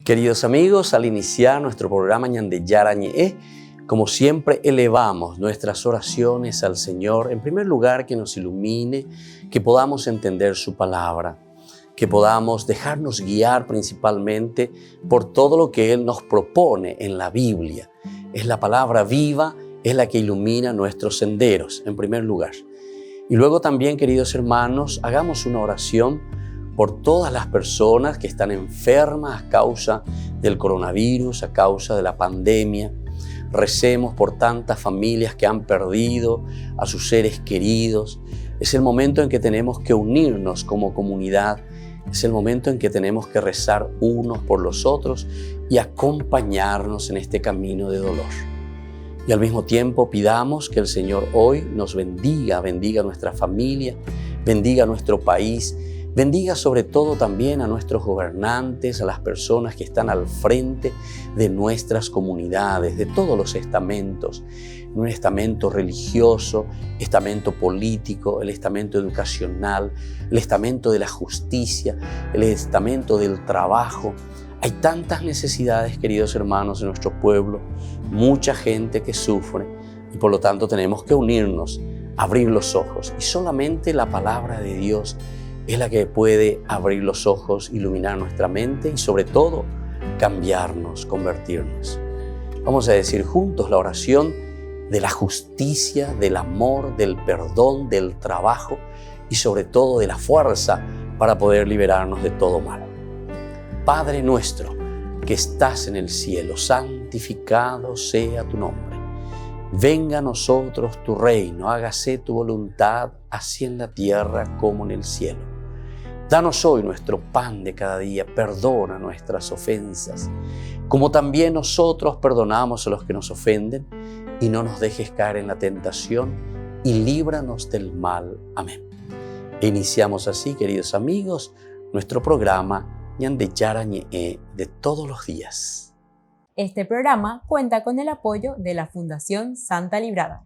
Queridos amigos, al iniciar nuestro programa Ñande Yarañe, como siempre elevamos nuestras oraciones al Señor, en primer lugar que nos ilumine, que podamos entender su palabra, que podamos dejarnos guiar principalmente por todo lo que Él nos propone en la Biblia. Es la palabra viva, es la que ilumina nuestros senderos, en primer lugar. Y luego también, queridos hermanos, hagamos una oración por todas las personas que están enfermas a causa del coronavirus, a causa de la pandemia. Recemos por tantas familias que han perdido a sus seres queridos. Es el momento en que tenemos que unirnos como comunidad. Es el momento en que tenemos que rezar unos por los otros y acompañarnos en este camino de dolor. Y al mismo tiempo pidamos que el Señor hoy nos bendiga nuestra familia, bendiga nuestro país, bendiga sobre todo también a nuestros gobernantes, a las personas que están al frente de nuestras comunidades, de todos los estamentos, un estamento religioso, estamento político, el estamento educacional, el estamento de la justicia, el estamento del trabajo. Hay tantas necesidades, queridos hermanos, en nuestro pueblo, mucha gente que sufre y por lo tanto tenemos que unirnos, abrir los ojos y solamente la palabra de Dios es la que puede abrir los ojos, iluminar nuestra mente y sobre todo cambiarnos, convertirnos. Vamos a decir juntos la oración de la justicia, del amor, del perdón, del trabajo y sobre todo de la fuerza para poder liberarnos de todo mal. Padre nuestro que estás en el cielo, santificado sea tu nombre. Venga a nosotros tu reino, hágase tu voluntad, así en la tierra como en el cielo. Danos hoy nuestro pan de cada día, perdona nuestras ofensas, como también nosotros perdonamos a los que nos ofenden, y no nos dejes caer en la tentación, y líbranos del mal. Amén. E iniciamos así, queridos amigos, nuestro programa Ñande Yarañe de todos los días. Este programa cuenta con el apoyo de la Fundación Santa Librada.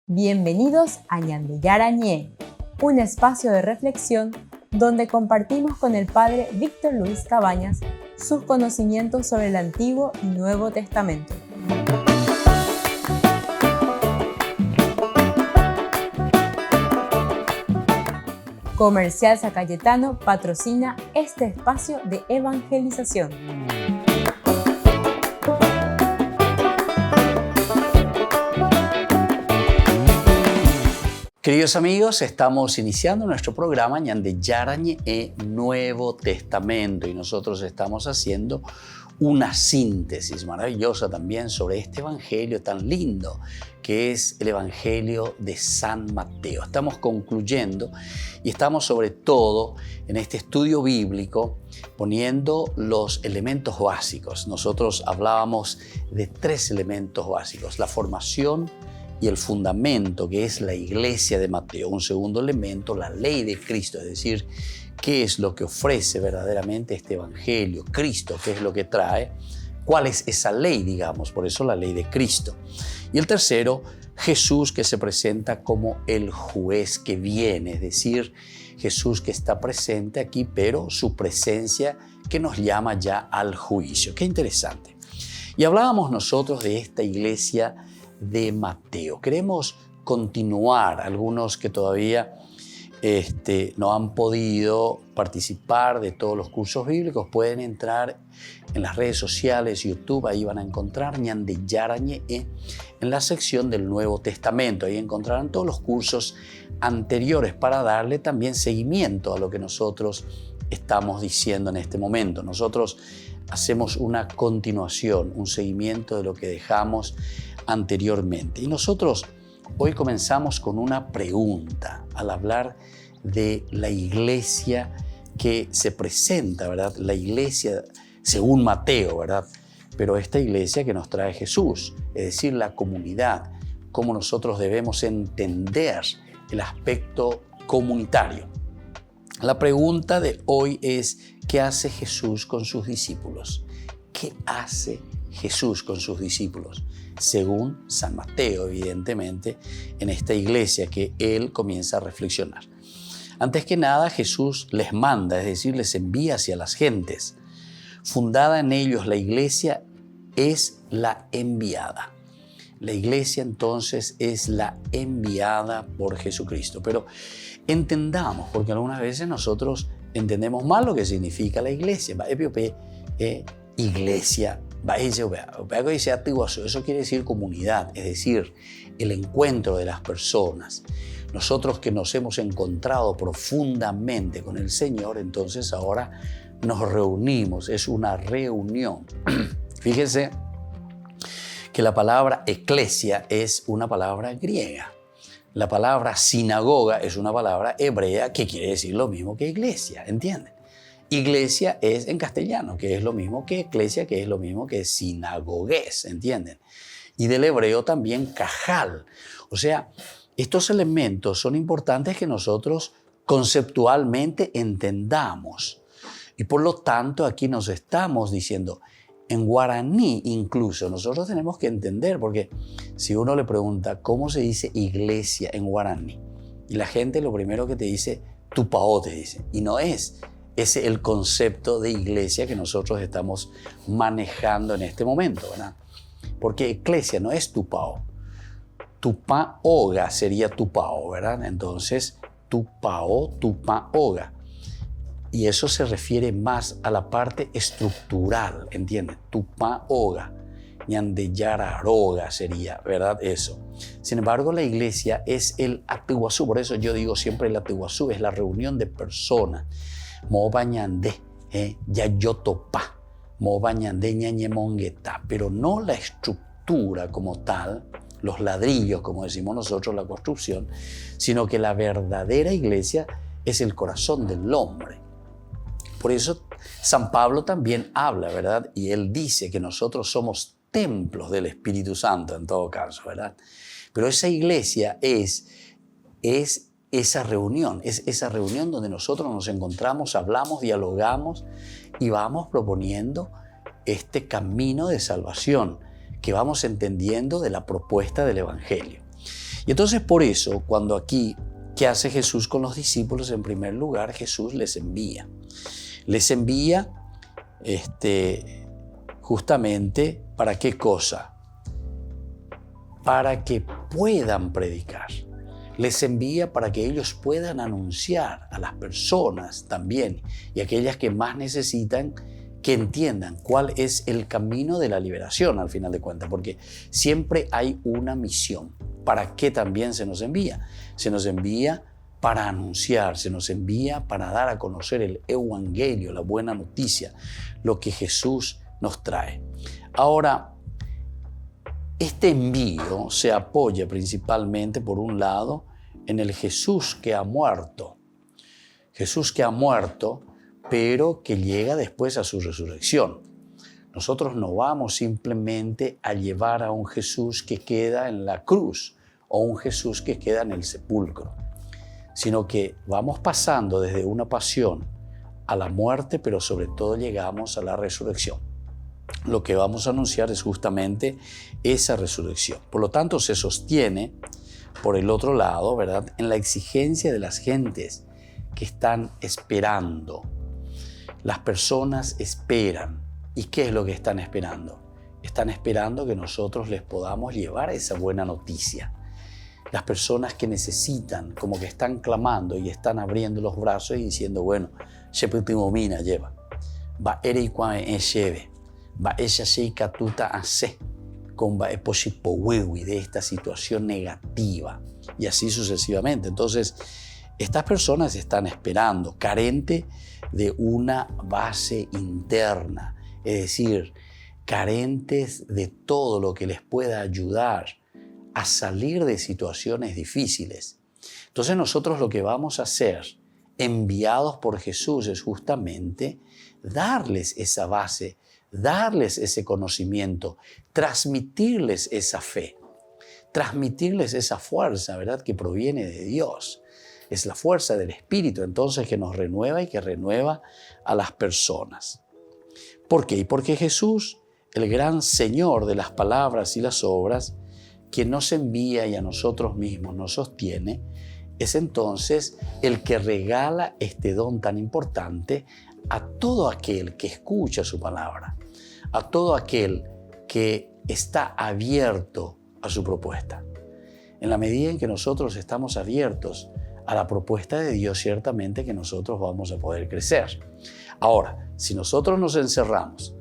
Bienvenidos a Ñande Yarañe, un espacio de reflexión donde compartimos con el Padre Víctor Luis Cabañas sus conocimientos sobre el Antiguo y Nuevo Testamento. Comercial San Cayetano patrocina este espacio de evangelización. Queridos amigos, estamos iniciando nuestro programa Ñande Yarañe Nuevo Testamento y nosotros estamos haciendo una síntesis maravillosa también sobre este evangelio tan lindo que es el evangelio de San Mateo. Estamos concluyendo y estamos sobre todo en este estudio bíblico poniendo los elementos básicos. Nosotros hablábamos de 3 elementos básicos: la formación y el fundamento, que es la iglesia de Mateo. Un segundo elemento, la ley de Cristo, es decir, qué es lo que ofrece verdaderamente este evangelio, Cristo, qué es lo que trae, cuál es esa ley, digamos, por eso la ley de Cristo. Y el tercero, Jesús, que se presenta como el juez que viene, es decir, Jesús que está presente aquí, pero su presencia que nos llama ya al juicio. Qué interesante. Y hablábamos nosotros de esta iglesia de Mateo. Queremos continuar, algunos que todavía no han podido participar de todos los cursos bíblicos, pueden entrar en las redes sociales, YouTube, ahí van a encontrar Ñande Yarañe en la sección del Nuevo Testamento. Ahí encontrarán todos los cursos anteriores para darle también seguimiento a lo que nosotros estamos diciendo en este momento. Nosotros hacemos una continuación, un seguimiento de lo que dejamos anteriormente. Y nosotros hoy comenzamos con una pregunta al hablar de la iglesia que se presenta, ¿verdad? La iglesia según Mateo, ¿verdad? Pero esta iglesia que nos trae Jesús, es decir, la comunidad, cómo nosotros debemos entender el aspecto comunitario. La pregunta de hoy es: ¿qué hace Jesús con sus discípulos? ¿Qué hace Jesús con sus discípulos? Según San Mateo, evidentemente, en esta iglesia que él comienza a reflexionar. Antes que nada, Jesús les manda, es decir, les envía hacia las gentes, fundada en ellos, la iglesia es la enviada. La iglesia entonces es la enviada por Jesucristo. Pero entendamos, porque algunas veces nosotros entendemos mal lo que significa la iglesia. Iglesia, eso quiere decir comunidad, es decir, el encuentro de las personas. Nosotros que nos hemos encontrado profundamente con el Señor, entonces ahora nos reunimos, es una reunión. Fíjense que la palabra eclesia es una palabra griega. La palabra sinagoga es una palabra hebrea que quiere decir lo mismo que iglesia, ¿entienden? Iglesia es en castellano, que es lo mismo que eclesia, que es lo mismo que sinagogues, ¿entienden? Y del hebreo también cajal. O sea, estos elementos son importantes que nosotros conceptualmente entendamos. Y por lo tanto aquí nos estamos diciendo, en guaraní incluso, nosotros tenemos que entender, porque si uno le pregunta cómo se dice iglesia en guaraní, y la gente lo primero que te dice, tupao te dice, y no es ese el concepto de iglesia que nosotros estamos manejando en este momento, ¿verdad? Porque eclesia no es tupao, tupaoga sería tupao, ¿verdad? Entonces, tupao, tupaoga. Y eso se refiere más a la parte estructural, ¿entiendes? Tupaoga, ñandeyararoga sería, ¿verdad? Eso. Sin embargo, la iglesia es el Atiguazú, por eso yo digo siempre el Atiguazú, es la reunión de personas. Moba ñandé, yayotopa, moba ñandé ñañemongueta, pero no la estructura como tal, los ladrillos, como decimos nosotros, la construcción, sino que la verdadera iglesia es el corazón del hombre. Por eso San Pablo también habla, ¿verdad? Y él dice que nosotros somos templos del Espíritu Santo en todo caso, ¿verdad? Pero esa iglesia es esa reunión, es esa reunión donde nosotros nos encontramos, hablamos, dialogamos y vamos proponiendo este camino de salvación que vamos entendiendo de la propuesta del Evangelio. Y entonces por eso, cuando aquí, ¿qué hace Jesús con los discípulos? En primer lugar, Jesús les envía. Les envía justamente ¿para qué cosa? Para que puedan predicar. Les envía para que ellos puedan anunciar a las personas también y aquellas que más necesitan que entiendan cuál es el camino de la liberación al final de cuentas, porque siempre hay una misión. ¿Para qué también se nos envía? Se nos envía para anunciar, se nos envía para dar a conocer el evangelio, la buena noticia, lo que Jesús nos trae. Ahora, este envío se apoya principalmente, por un lado, en el Jesús que ha muerto. Jesús que ha muerto, pero que llega después a su resurrección. Nosotros no vamos simplemente a llevar a un Jesús que queda en la cruz o un Jesús que queda en el sepulcro, sino que vamos pasando desde una pasión a la muerte, pero sobre todo llegamos a la resurrección. Lo que vamos a anunciar es justamente esa resurrección. Por lo tanto, se sostiene, por el otro lado, ¿verdad?, en la exigencia de las gentes que están esperando. Las personas esperan. ¿Y qué es lo que están esperando? Están esperando que nosotros les podamos llevar esa buena noticia. Las personas que necesitan, como que están clamando y están abriendo los brazos y diciendo, bueno, mina lleva, va ereikwane lleve, va esa sheikatuta hace, con va eposipowewi de esta situación negativa y así sucesivamente. Entonces, estas personas están esperando, carente de una base interna, es decir, carentes de todo lo que les pueda ayudar a salir de situaciones difíciles. Entonces nosotros lo que vamos a hacer, enviados por Jesús, es justamente darles esa base, darles ese conocimiento, transmitirles esa fe, transmitirles esa fuerza, ¿verdad?, que proviene de Dios. Es la fuerza del Espíritu, entonces, que nos renueva y que renueva a las personas. ¿Por qué? Porque Jesús, el gran Señor de las palabras y las obras, quien nos envía y a nosotros mismos nos sostiene, es entonces el que regala este don tan importante a todo aquel que escucha su palabra, a todo aquel que está abierto a su propuesta. En la medida en que nosotros estamos abiertos a la propuesta de Dios, ciertamente que nosotros vamos a poder crecer. Ahora, si nosotros nos encerramos,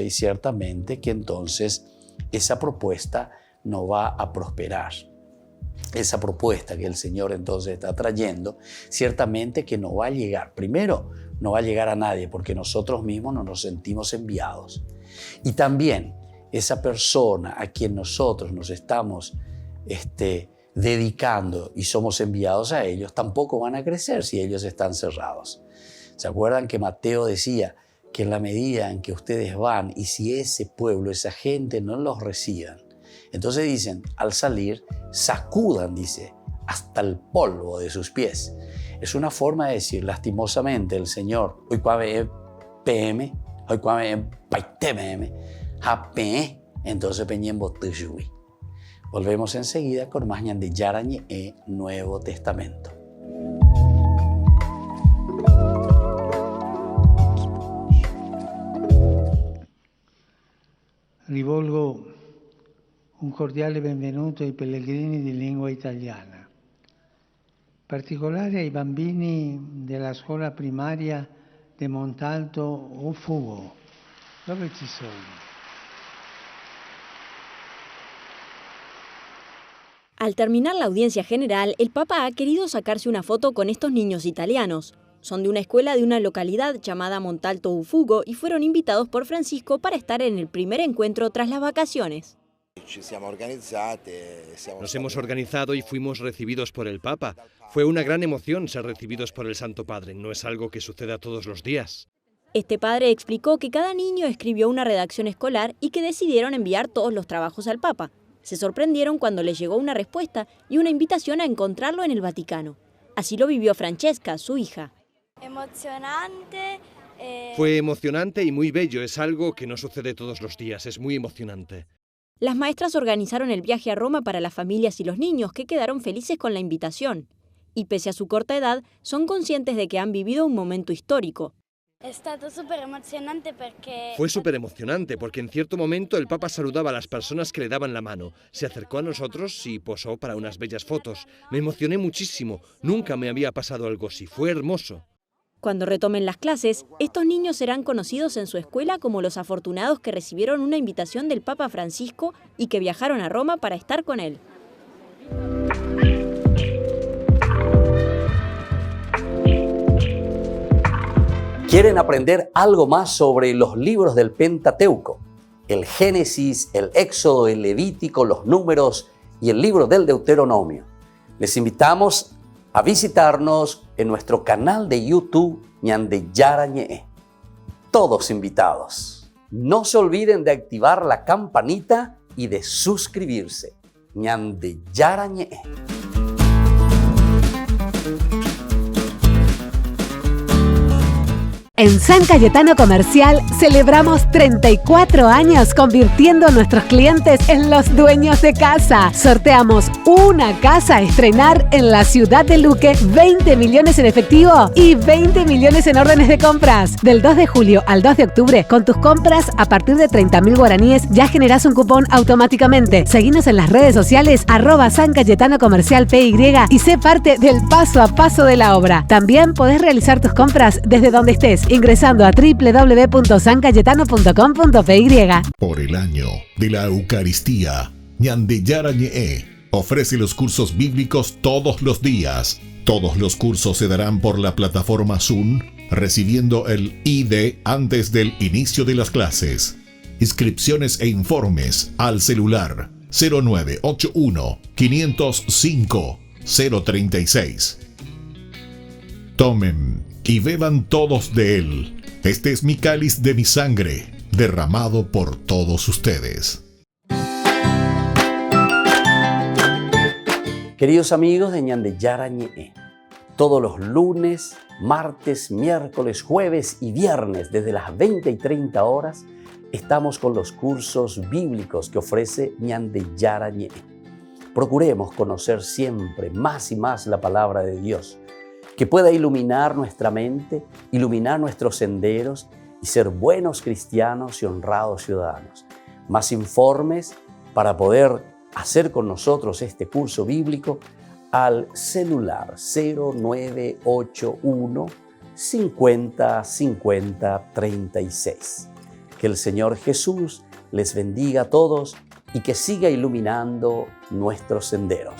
ciertamente que entonces esa propuesta no va a prosperar. Esa propuesta que el Señor entonces está trayendo, ciertamente que no va a llegar. Primero, no va a llegar a nadie porque nosotros mismos no nos sentimos enviados. Y también esa persona a quien nosotros nos estamos dedicando y somos enviados a ellos, tampoco van a crecer si ellos están cerrados. ¿Se acuerdan que Mateo decía que en la medida en que ustedes van y si ese pueblo, esa gente no los reciban, entonces dicen, al salir, sacudan, dice, hasta el polvo de sus pies. Es una forma de decir, lastimosamente, el Señor, entonces volvemos enseguida con más Ñande Yarañe Nuevo Testamento. Rivolgo un cordiale benvenuto ai pellegrini di lingua italiana, in particolare ai bambini della scuola primaria di Montalto Ufugo. Dove ci sono? Al terminar la audiencia general, el Papa ha querido sacarse una foto con estos niños italianos. Son de una escuela de una localidad llamada Montalto Ufugo y fueron invitados por Francisco para estar en el primer encuentro tras las vacaciones. Nos hemos organizado y fuimos recibidos por el Papa. Fue una gran emoción ser recibidos por el Santo Padre. No es algo que suceda todos los días. Este padre explicó que cada niño escribió una redacción escolar y que decidieron enviar todos los trabajos al Papa. Se sorprendieron cuando les llegó una respuesta y una invitación a encontrarlo en el Vaticano. Así lo vivió Francesca, su hija. Fue emocionante y muy bello. Es algo que no sucede todos los días. Es muy emocionante. Las maestras organizaron el viaje a Roma para las familias y los niños, que quedaron felices con la invitación. Y pese a su corta edad, son conscientes de que han vivido un momento histórico. Fue súper emocionante porque en cierto momento el Papa saludaba a las personas que le daban la mano, se acercó a nosotros y posó para unas bellas fotos. Me emocioné muchísimo, nunca me había pasado algo así, fue hermoso. Cuando retomen las clases, estos niños serán conocidos en su escuela como los afortunados que recibieron una invitación del Papa Francisco y que viajaron a Roma para estar con él. ¿Quieren aprender algo más sobre los libros del Pentateuco? El Génesis, el Éxodo, el Levítico, los Números y el libro del Deuteronomio. Les invitamos a visitarnos en nuestro canal de YouTube Ñande Yarañe. Todos invitados. No se olviden de activar la campanita y de suscribirse. Ñande Yarañe. En San Cayetano Comercial celebramos 34 años convirtiendo a nuestros clientes en los dueños de casa. Sorteamos una casa a estrenar en la ciudad de Luque, 20 millones en efectivo y 20 millones en órdenes de compras. Del 2 de julio al 2 de octubre, con tus compras a partir de 30.000 guaraníes ya generás un cupón automáticamente. Seguinos en las redes sociales @San Cayetano Comercial PY y sé parte del paso a paso de la obra. También podés realizar tus compras desde donde estés, ingresando a www.sancayetano.com.py. Por el año de la Eucaristía, Ñande Yarañe ofrece los cursos bíblicos todos los días. Todos los cursos se darán por la plataforma Zoom, recibiendo el ID antes del inicio de las clases. Inscripciones e informes al celular 0981 505 036. Tomen y beban todos de él. Este es mi cáliz de mi sangre, derramado por todos ustedes. Queridos amigos de Ñande Yarañe, todos los lunes, martes, miércoles, jueves y viernes desde las 20 y 30 horas estamos con los cursos bíblicos que ofrece Ñande Yarañe. procuremos conocer siempre más y más la palabra de Dios, que pueda iluminar nuestra mente, iluminar nuestros senderos y ser buenos cristianos y honrados ciudadanos. Más informes para poder hacer con nosotros este curso bíblico al celular 0981 50 50 36. Que el Señor Jesús les bendiga a todos y que siga iluminando nuestros senderos.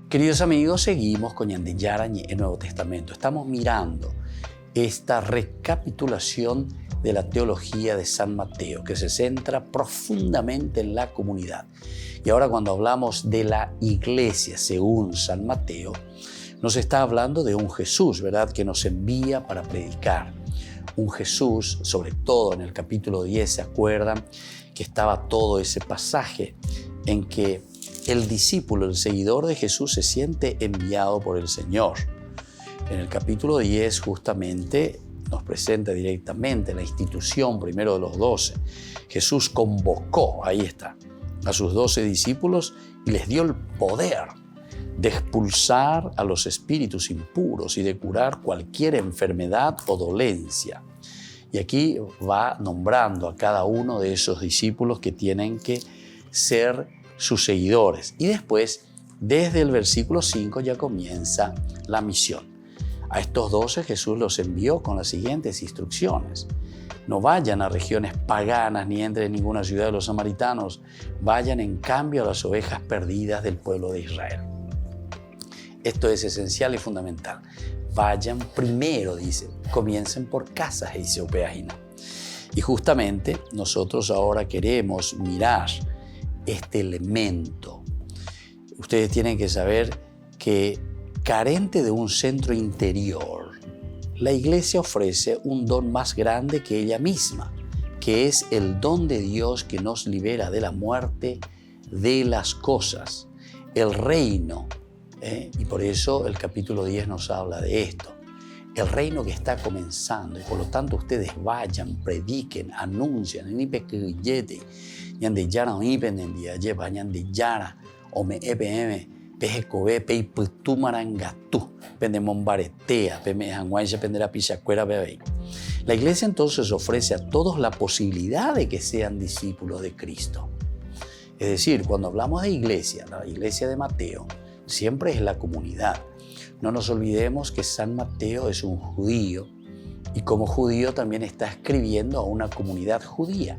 Queridos amigos, seguimos con Ñande Yarañe, el Nuevo Testamento. Estamos mirando esta recapitulación de la teología de San Mateo, que se centra profundamente en la comunidad. Y ahora cuando hablamos de la iglesia según San Mateo, nos está hablando de un Jesús, ¿verdad?, que nos envía para predicar. Un Jesús, sobre todo en el capítulo 10, ¿se acuerdan? Que estaba todo ese pasaje en que el discípulo, el seguidor de Jesús, se siente enviado por el Señor. En el capítulo 10 justamente nos presenta directamente la institución primero de los 12. Jesús convocó, ahí está, a sus 12 discípulos y les dio el poder de expulsar a los espíritus impuros y de curar cualquier enfermedad o dolencia. Y aquí va nombrando a cada uno de esos discípulos que tienen que ser sus seguidores. Y después, desde el versículo 5 ya comienza la misión. A estos 12 Jesús los envió con las siguientes instrucciones. No vayan a regiones paganas ni entren en ninguna ciudad de los samaritanos. Vayan en cambio a las ovejas perdidas del pueblo de Israel. Esto es esencial y fundamental. Vayan primero, dice. Comiencen por casas, dice Opeagina. Y justamente nosotros ahora queremos mirar este elemento. Ustedes tienen que saber que carente de un centro interior, la iglesia ofrece un don más grande que ella misma, que es el don de Dios que nos libera de la muerte de las cosas, el reino. Y por eso el capítulo 10 nos habla de esto. El reino que está comenzando, y por lo tanto ustedes vayan, prediquen, anuncian, Ñande Yara Ipenendia, lleva Ñande Yara, Ome EPM, PGCOB, Peiputumarangatu, Pendemombaretea, Pemejanguaya, Pendera Pichacuera, Bebé. La iglesia entonces ofrece a todos la posibilidad de que sean discípulos de Cristo. Es decir, cuando hablamos de iglesia, la iglesia de Mateo, siempre es la comunidad. No nos olvidemos que San Mateo es un judío y como judío también está escribiendo a una comunidad judía.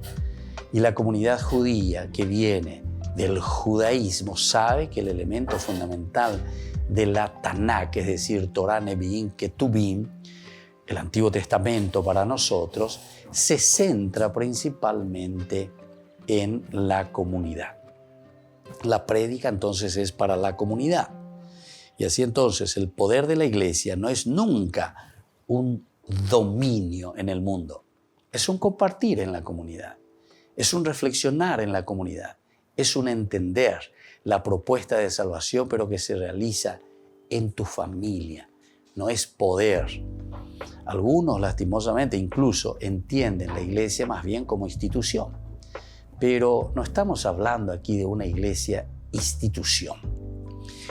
Y la comunidad judía que viene del judaísmo sabe que el elemento fundamental de la Tanakh, es decir, Torah, Nevi'im, Ketuvim, el Antiguo Testamento para nosotros, se centra principalmente en la comunidad. La prédica entonces es para la comunidad. Y así entonces el poder de la iglesia no es nunca un dominio en el mundo, es un compartir en la comunidad, es un reflexionar en la comunidad, es un entender la propuesta de salvación, pero que se realiza en tu familia, no es poder. Algunos, lastimosamente, incluso entienden la iglesia más bien como institución, pero no estamos hablando aquí de una iglesia institución.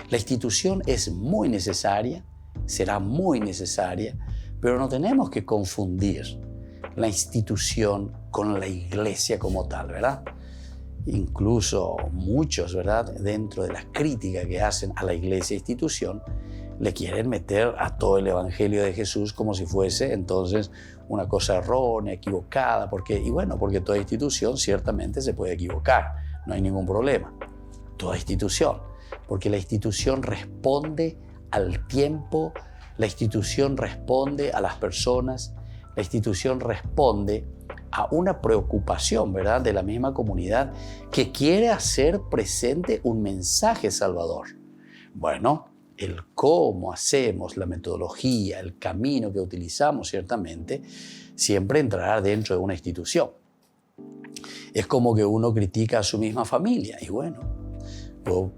La institución es muy necesaria, será muy necesaria, pero no tenemos que confundir la institución con la iglesia como tal, ¿verdad? Incluso muchos, ¿verdad?, dentro de la crítica que hacen a la iglesia institución, le quieren meter a todo el evangelio de Jesús como si fuese entonces una cosa errónea, equivocada, porque toda institución ciertamente se puede equivocar, no hay ningún problema. Toda institución, porque la institución responde al tiempo, la institución responde a las personas, la institución responde a una preocupación, ¿verdad?, de la misma comunidad que quiere hacer presente un mensaje salvador. Bueno, el cómo hacemos, la metodología, el camino que utilizamos, ciertamente, siempre entrará dentro de una institución. Es como que uno critica a su misma familia. Y bueno, yo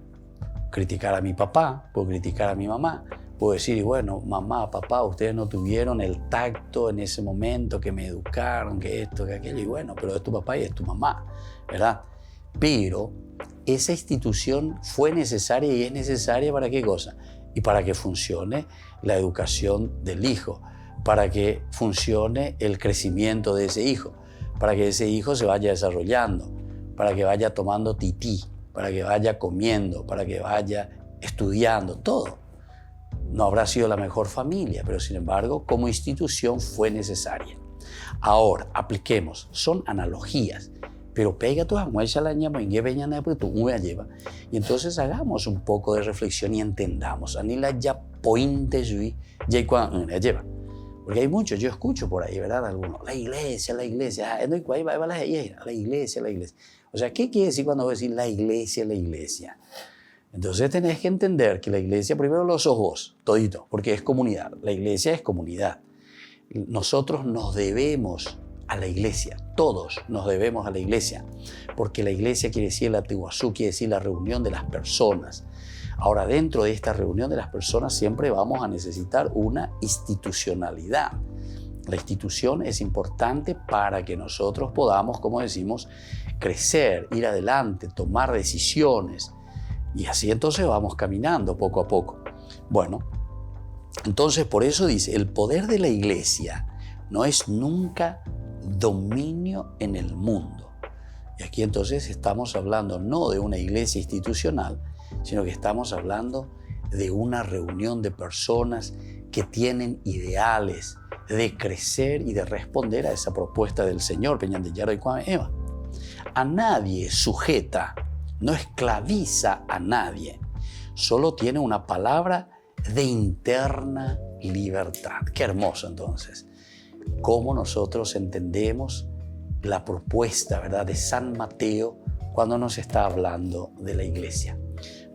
criticar a mi papá, puedo criticar a mi mamá, puedo decir, bueno, mamá, papá, ustedes no tuvieron el tacto en ese momento que me educaron, que esto, que aquello, y bueno, pero es tu papá y es tu mamá, ¿verdad? Pero esa institución fue necesaria y es necesaria ¿para qué cosa? Y para que funcione la educación del hijo, para que funcione el crecimiento de ese hijo, para que ese hijo se vaya desarrollando, para que vaya tomando tití, para que vaya comiendo, para que vaya estudiando, todo. No habrá sido la mejor familia, pero sin embargo, como institución fue necesaria. Ahora, apliquemos, son analogías, pero pega tu amuesa la ñama y lleva. Y entonces hagamos un poco de reflexión y entendamos. Anila ya pointe lleva. Porque hay muchos, yo escucho por ahí, ¿verdad? Algunos, la iglesia, la iglesia. La iglesia, la iglesia. O sea, ¿qué quiere decir cuando voy a decir la iglesia, la iglesia? Entonces tenés que entender que la iglesia primero lo sos vos, todito, porque es comunidad. La iglesia es comunidad. Nosotros nos debemos a la iglesia, todos nos debemos a la iglesia, porque la iglesia quiere decir la Tiguazú, quiere decir la reunión de las personas. Ahora, dentro de esta reunión de las personas siempre vamos a necesitar una institucionalidad. La institución es importante para que nosotros podamos, como decimos, crecer, ir adelante, tomar decisiones. Y así entonces vamos caminando poco a poco. Bueno, entonces por eso dice, el poder de la iglesia no es nunca dominio en el mundo. Y aquí entonces estamos hablando no de una iglesia institucional, sino que estamos hablando de una reunión de personas que tienen ideales de crecer y de responder a esa propuesta del Señor. A nadie sujeta, no esclaviza a nadie, solo tiene una palabra de interna libertad. Qué hermoso entonces. Cómo nosotros entendemos la propuesta, ¿verdad?, de San Mateo cuando nos está hablando de la iglesia.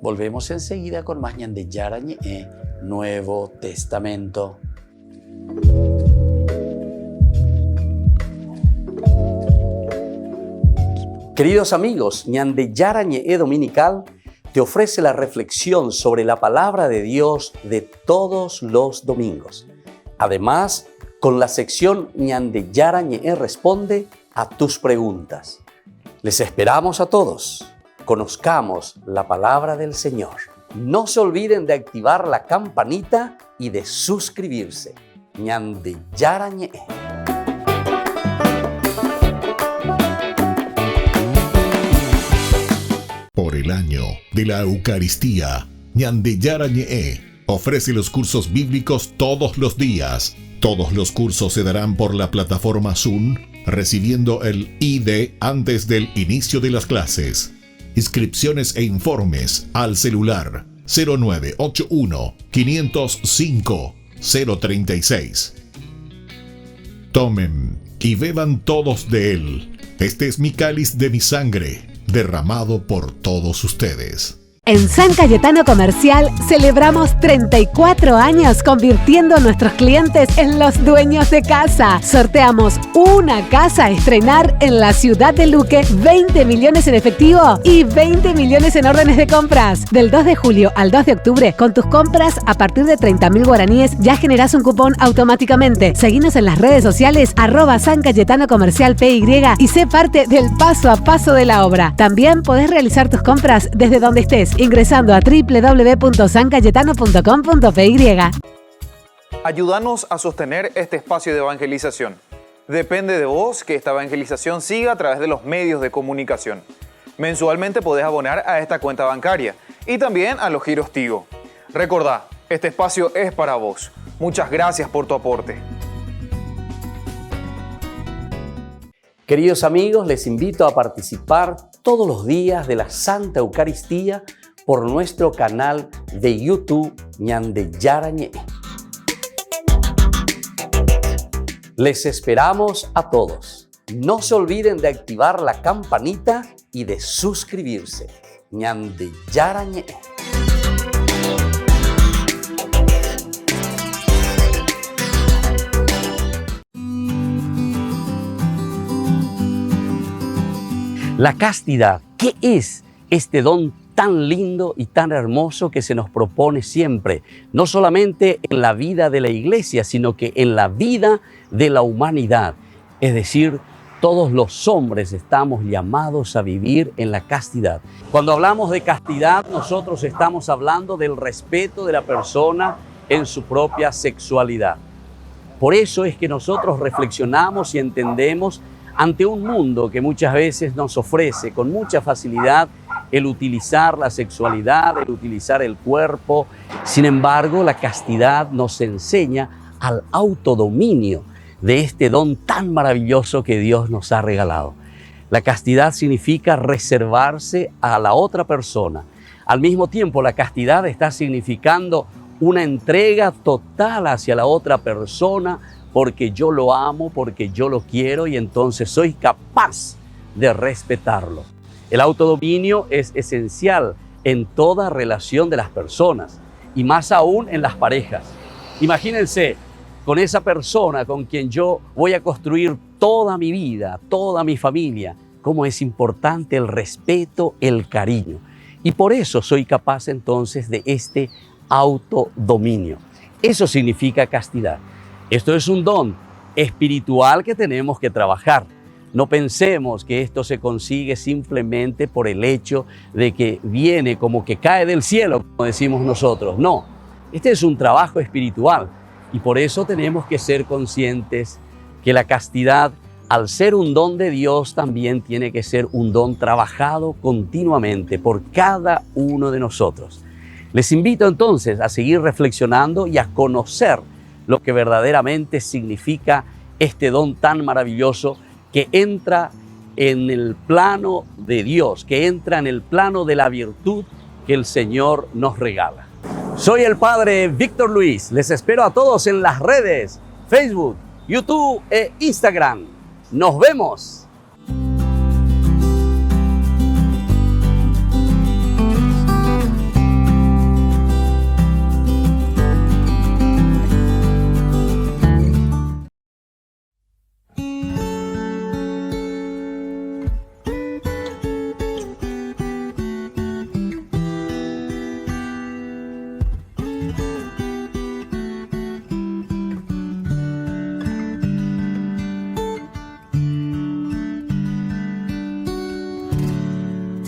Volvemos enseguida con más Ñande Yarañe, Nuevo Testamento. Queridos amigos, Ñande Yarañe Dominical te ofrece la reflexión sobre la palabra de Dios de todos los domingos. Además, con la sección Ñande Yarañe responde a tus preguntas. Les esperamos a todos. Conozcamos la palabra del Señor. No se olviden de activar la campanita y de suscribirse. Ñande Yarañe. Por el año de la Eucaristía, Ñande Yarañe ofrece los cursos bíblicos todos los días. Todos los cursos se darán por la plataforma Zoom, recibiendo el ID antes del inicio de las clases. Inscripciones e informes al celular 0981 505 036. Tomen y beban todos de él. Este es mi cáliz de mi sangre, derramado por todos ustedes. En San Cayetano Comercial celebramos 34 años convirtiendo a nuestros clientes en los dueños de casa. Sorteamos una casa a estrenar en la ciudad de Luque, 20 millones en efectivo y 20 millones en órdenes de compras. Del 2 de julio al 2 de octubre, con tus compras a partir de 30.000 guaraníes ya generás un cupón automáticamente. Seguinos en las redes sociales @San Cayetano Comercial PY y sé parte del paso a paso de la obra. También podés realizar tus compras desde donde estés, ingresando a www.sancayetano.com.py. Ayúdanos a sostener este espacio de evangelización. Depende de vos que esta evangelización siga a través de los medios de comunicación. Mensualmente podés abonar a esta cuenta bancaria y también a los giros Tigo. Recordá, este espacio es para vos. Muchas gracias por tu aporte. Queridos amigos, les invito a participar todos los días de la Santa Eucaristía por nuestro canal de YouTube Ñande Yarañe. Les esperamos a todos. No se olviden de activar la campanita y de suscribirse. Ñande Yarañe. La castidad, ¿qué es este don tan lindo y tan hermoso que se nos propone siempre, no solamente en la vida de la iglesia, sino que en la vida de la humanidad. Es decir, todos los hombres estamos llamados a vivir en la castidad. Cuando hablamos de castidad, nosotros estamos hablando del respeto de la persona en su propia sexualidad. Por eso es que nosotros reflexionamos y entendemos ante un mundo que muchas veces nos ofrece con mucha facilidad el utilizar la sexualidad, el utilizar el cuerpo. Sin embargo, la castidad nos enseña al autodominio de este don tan maravilloso que Dios nos ha regalado. La castidad significa reservarse a la otra persona. Al mismo tiempo, la castidad está significando una entrega total hacia la otra persona porque yo lo amo, porque yo lo quiero y entonces soy capaz de respetarlo. El autodominio es esencial en toda relación de las personas y más aún en las parejas. Imagínense con esa persona con quien yo voy a construir toda mi vida, toda mi familia, cómo es importante el respeto, el cariño. Y por eso soy capaz entonces de este autodominio. Eso significa castidad. Esto es un don espiritual que tenemos que trabajar. No pensemos que esto se consigue simplemente por el hecho de que viene como que cae del cielo, como decimos nosotros. No, este es un trabajo espiritual y por eso tenemos que ser conscientes que la castidad, al ser un don de Dios, también tiene que ser un don trabajado continuamente por cada uno de nosotros. Les invito entonces a seguir reflexionando y a conocer lo que verdaderamente significa este don tan maravilloso que entra en el plano de Dios, que entra en el plano de la virtud que el Señor nos regala. Soy el Padre Víctor Luis. Les espero a todos en las redes, Facebook, YouTube e Instagram. ¡Nos vemos!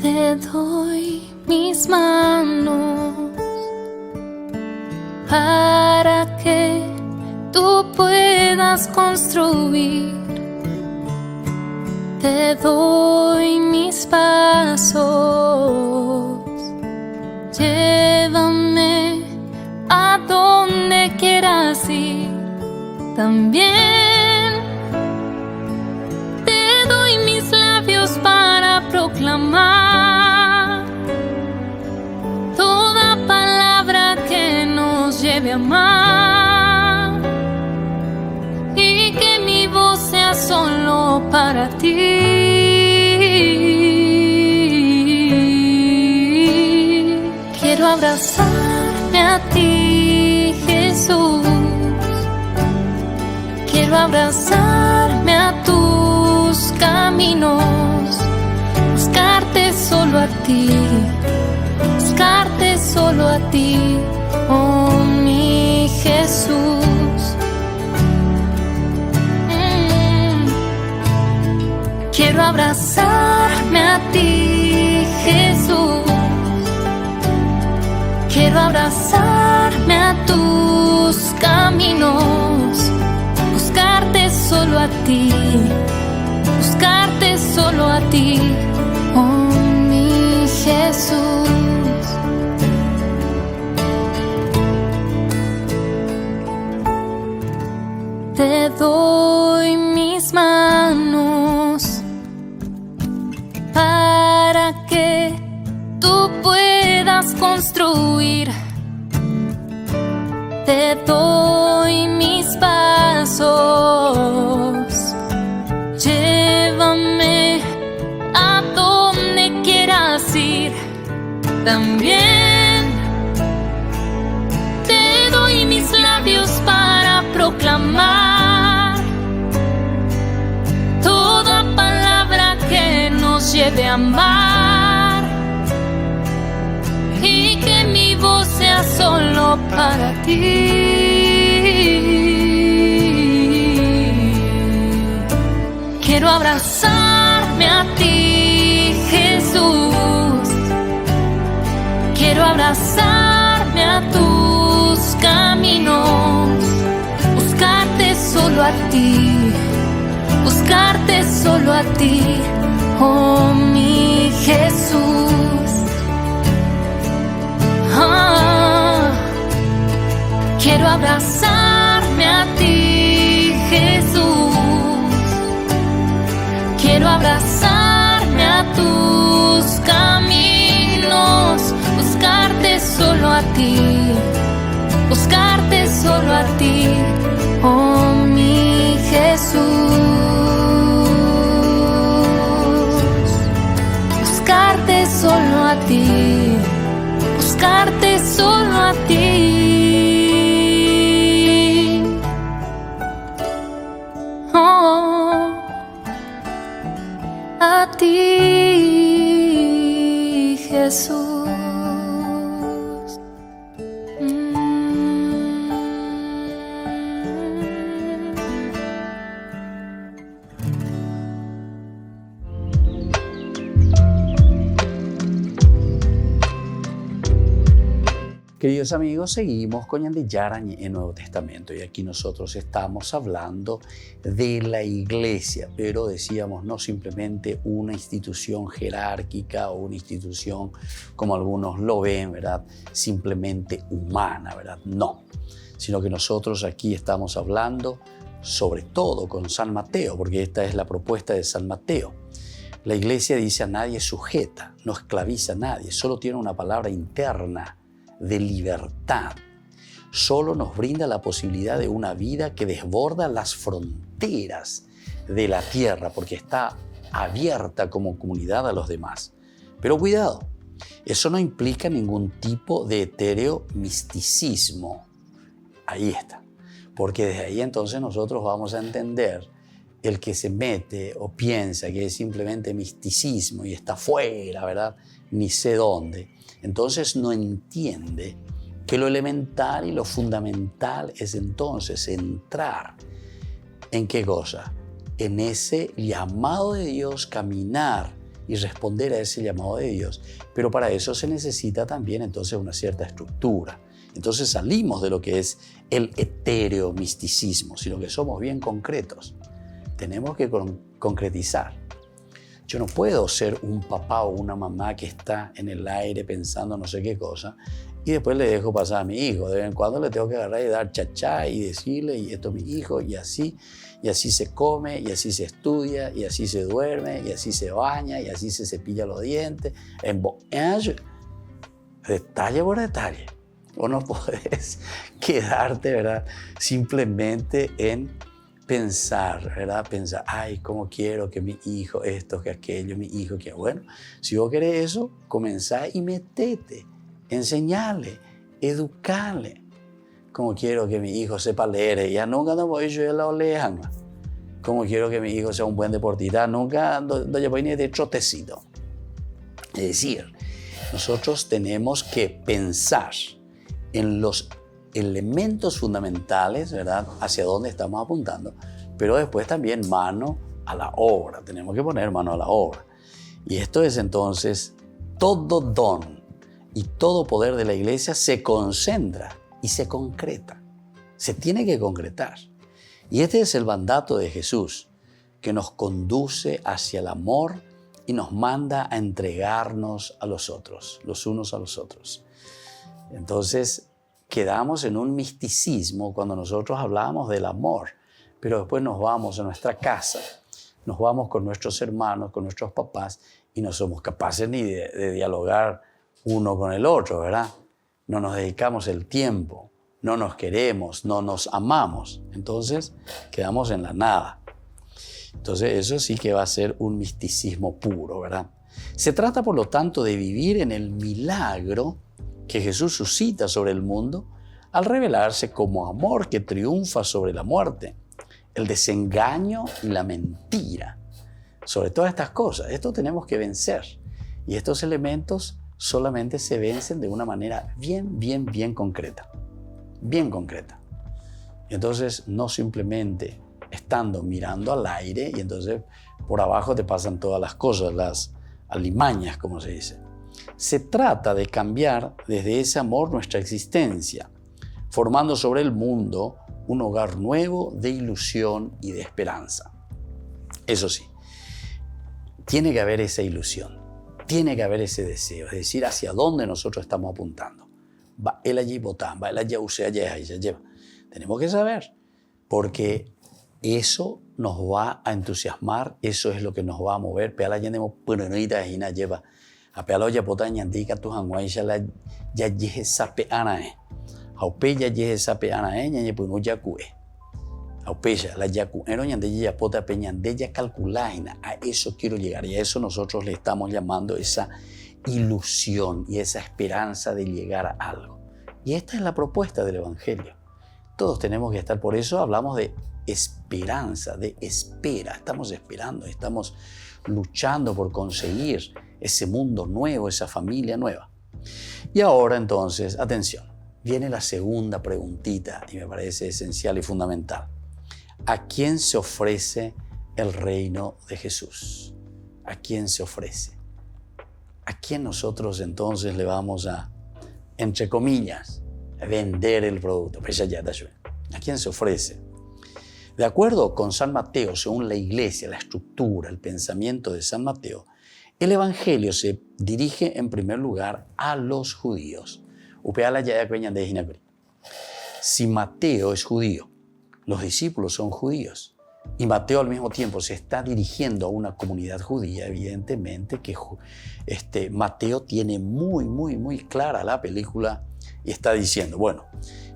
Te doy mis manos para que tú puedas construir. Te doy mis pasos, llévame a donde quieras ir. También te doy mis labios para proclamar toda palabra que nos lleve a amar y que mi voz sea solo para ti. Quiero abrazarme a ti, Jesús. Quiero abrazarme a tus caminos, buscarte solo a ti, buscarte solo a ti, oh mi Jesús. Quiero abrazarme a ti, Jesús. Quiero abrazarme a tus caminos, buscarte solo a ti, buscarte solo a ti, oh mi Jesús. Te doy mis manos para que tú puedas construir. Te doy mis pasos, llévame a donde quieras ir. También te doy mis labios para proclamar toda palabra que nos lleve a amar para ti. Quiero abrazarme a ti, Jesús. Quiero abrazarme a tus caminos, buscarte solo a ti, buscarte solo a ti, oh mi Jesús. Quiero abrazarme a ti, Jesús. Quiero abrazarme a tus caminos, buscarte solo a ti, buscarte solo a ti, oh mi Jesús. Buscarte solo a ti, buscarte solo a ti. Oh, a ti, Jesús. Queridos amigos, seguimos con Ñande Yarañe en Nuevo Testamento y aquí nosotros estamos hablando de la iglesia, pero decíamos no simplemente una institución jerárquica o una institución como algunos lo ven, ¿verdad? Simplemente humana, ¿verdad? No, sino que nosotros aquí estamos hablando sobre todo con San Mateo, porque esta es la propuesta de San Mateo. La iglesia dice a nadie sujeta, no esclaviza a nadie, solo tiene una palabra interna de libertad. Solo nos brinda la posibilidad de una vida que desborda las fronteras de la tierra porque está abierta como comunidad a los demás. Pero cuidado, eso no implica ningún tipo de etéreo misticismo. Ahí está. Porque desde ahí entonces nosotros vamos a entender el que se mete o piensa que es simplemente misticismo y está fuera, ¿verdad? Ni sé dónde. Entonces no entiende que lo elemental y lo fundamental es entonces entrar ¿en qué cosa? En ese llamado de Dios, caminar y responder a ese llamado de Dios. Pero para eso se necesita también entonces una cierta estructura. Entonces salimos de lo que es el etéreo misticismo, sino que somos bien concretos. Tenemos que concretizar. Yo no puedo ser un papá o una mamá que está en el aire pensando no sé qué cosa y después le dejo pasar a mi hijo. De vez en cuando le tengo que agarrar y dar chachá y decirle, y esto es mi hijo, y así se come, y así se estudia, y así se duerme, y así se baña, y así se cepilla los dientes. Detalle por detalle. O no puedes quedarte, ¿verdad? Simplemente en pensar, ¿verdad? Pensar, ay, cómo quiero que mi hijo esto, que aquello, mi hijo, que bueno. Si vos querés eso, comenzá y metete, enseñale, educale. Como quiero que mi hijo sepa leer, ya nunca no voy yo a la olean. Como quiero que mi hijo sea un buen deportista, nunca doy voy ni de trotecito. Es decir, nosotros tenemos que pensar en los elementos fundamentales, ¿verdad? Hacia dónde estamos apuntando, pero después también mano a la obra. Tenemos que poner mano a la obra. Y esto es entonces todo don y todo poder de la iglesia se concentra y se concreta. Se tiene que concretar. Y este es el mandato de Jesús, que nos conduce hacia el amor y nos manda a entregarnos a los otros, los unos a los otros. Entonces, quedamos en un misticismo cuando nosotros hablamos del amor, pero después nos vamos a nuestra casa, nos vamos con nuestros hermanos, con nuestros papás y no somos capaces ni de dialogar uno con el otro, ¿verdad? No nos dedicamos el tiempo, no nos queremos, no nos amamos. Entonces quedamos en la nada. Entonces eso sí que va a ser un misticismo puro, ¿verdad? Se trata por lo tanto de vivir en el milagro que Jesús suscita sobre el mundo al revelarse como amor que triunfa sobre la muerte, el desengaño y la mentira. Sobre todas estas cosas, esto tenemos que vencer. Y estos elementos solamente se vencen de una manera bien concreta. bien concreta. Entonces, no simplemente estando mirando al aire y entonces por abajo te pasan todas las cosas, las alimañas, como se dice. Se trata de cambiar desde ese amor nuestra existencia, formando sobre el mundo un hogar nuevo de ilusión y de esperanza. Eso sí, tiene que haber esa ilusión, tiene que haber ese deseo, es decir, hacia dónde nosotros estamos apuntando. Va el allí botar, va el allá usea, ya lleva. Tenemos que saber, porque eso nos va a entusiasmar, eso es lo que nos va a mover. Peala ya tenemos punonita y na lleva. A peala ya botar ñandika tu hanguay ya yeje sape anae. Aupe ya yeje sape anae ñañe punu ya cue. Aupe ya la ya cuero ñande ya pota peñande ya calculaina. A eso quiero llegar y a eso nosotros le estamos llamando esa ilusión y esa esperanza de llegar a algo. Y esta es la propuesta del Evangelio. Todos tenemos que estar, por eso hablamos de esperanza, de espera. Estamos esperando, estamos luchando por conseguir ese mundo nuevo, esa familia nueva. Y ahora entonces, atención, viene la segunda preguntita y me parece esencial y fundamental. ¿A quién se ofrece el reino de Jesús? ¿A quién se ofrece? ¿A quién nosotros entonces le vamos a, entre comillas, a vender el producto? ¿A quién se ofrece? De acuerdo con San Mateo, según la iglesia, la estructura, el pensamiento de San Mateo, el Evangelio se dirige en primer lugar a los judíos. Si Mateo es judío, los discípulos son judíos, y Mateo al mismo tiempo se está dirigiendo a una comunidad judía, evidentemente que Mateo tiene muy clara la película y está diciendo, bueno,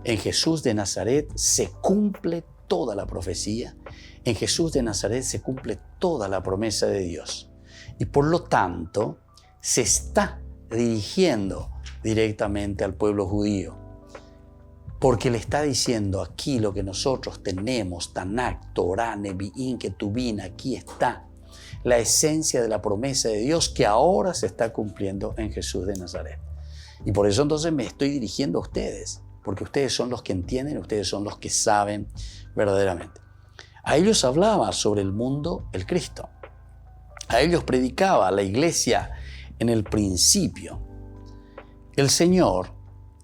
en Jesús de Nazaret se cumple toda la profecía, en Jesús de Nazaret se cumple toda la promesa de Dios. Y por lo tanto, se está dirigiendo directamente al pueblo judío, porque le está diciendo aquí lo que nosotros tenemos, Tanakh, Torah, Nevi'im, Ketuvim, aquí está la esencia de la promesa de Dios que ahora se está cumpliendo en Jesús de Nazaret. Y por eso entonces me estoy dirigiendo a ustedes, porque ustedes son los que entienden, ustedes son los que saben verdaderamente. A ellos hablaba sobre el mundo el Cristo. A ellos predicaba la iglesia en el principio. El Señor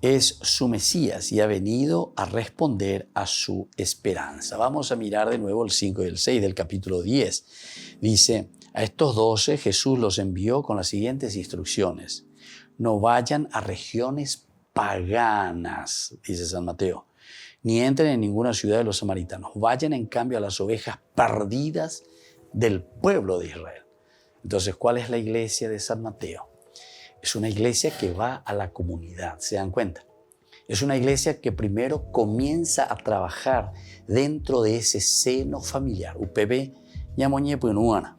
es su Mesías y ha venido a responder a su esperanza. Vamos a mirar de nuevo el 5 y el 6 del capítulo 10. Dice, a estos 12 Jesús los envió con las siguientes instrucciones. No vayan a regiones paganas, dice San Mateo, ni entren en ninguna ciudad de los samaritanos. Vayan en cambio a las ovejas perdidas del pueblo de Israel. Entonces, ¿cuál es la iglesia de San Mateo? Es una iglesia que va a la comunidad, ¿se dan cuenta? Es una iglesia que primero comienza a trabajar dentro de ese seno familiar. UPB, Ñamoñe, Punuana.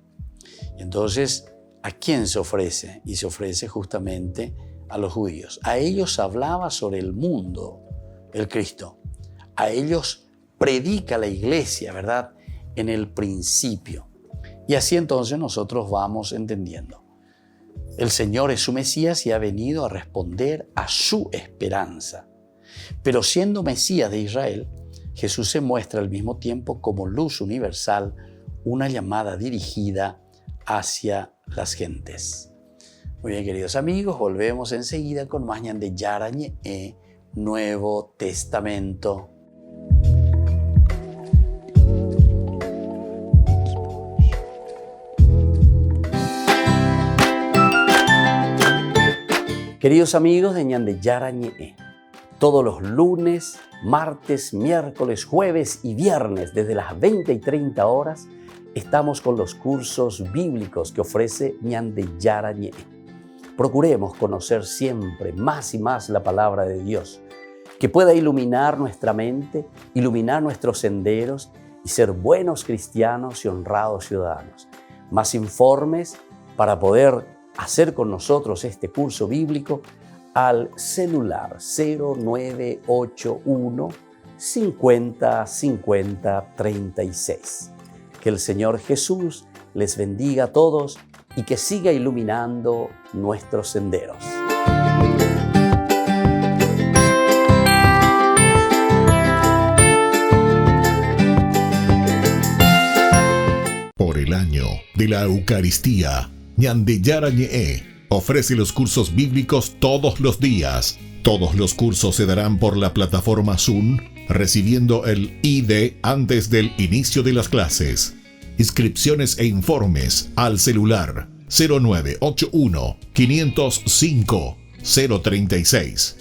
Y entonces, ¿a quién se ofrece? Y se ofrece justamente a los judíos. A ellos hablaba sobre el mundo, el Cristo. A ellos predica la iglesia, ¿verdad? En el principio. Y así entonces nosotros vamos entendiendo. El Señor es su Mesías y ha venido a responder a su esperanza. Pero siendo Mesías de Israel, Jesús se muestra al mismo tiempo como luz universal, una llamada dirigida hacia las gentes. Muy bien, queridos amigos, volvemos enseguida con más Ñande Yarañe, Nuevo Testamento. Queridos amigos de Ñande Yarañe, todos los lunes, martes, miércoles, jueves y viernes desde las 20 y 30 horas estamos con los cursos bíblicos que ofrece Ñande Yarañe. Procuremos conocer siempre más y más la palabra de Dios, que pueda iluminar nuestra mente, iluminar nuestros senderos y ser buenos cristianos y honrados ciudadanos. Más informes para poder hacer con nosotros este curso bíblico al celular 0981 50 50 36. Que el Señor Jesús les bendiga a todos y que siga iluminando nuestros senderos. de la Eucaristía, Ñande Yarañe, ofrece los cursos bíblicos todos los días. Todos los cursos se darán por la plataforma Zoom, recibiendo el ID antes del inicio de las clases. Inscripciones e informes al celular 0981 505 036.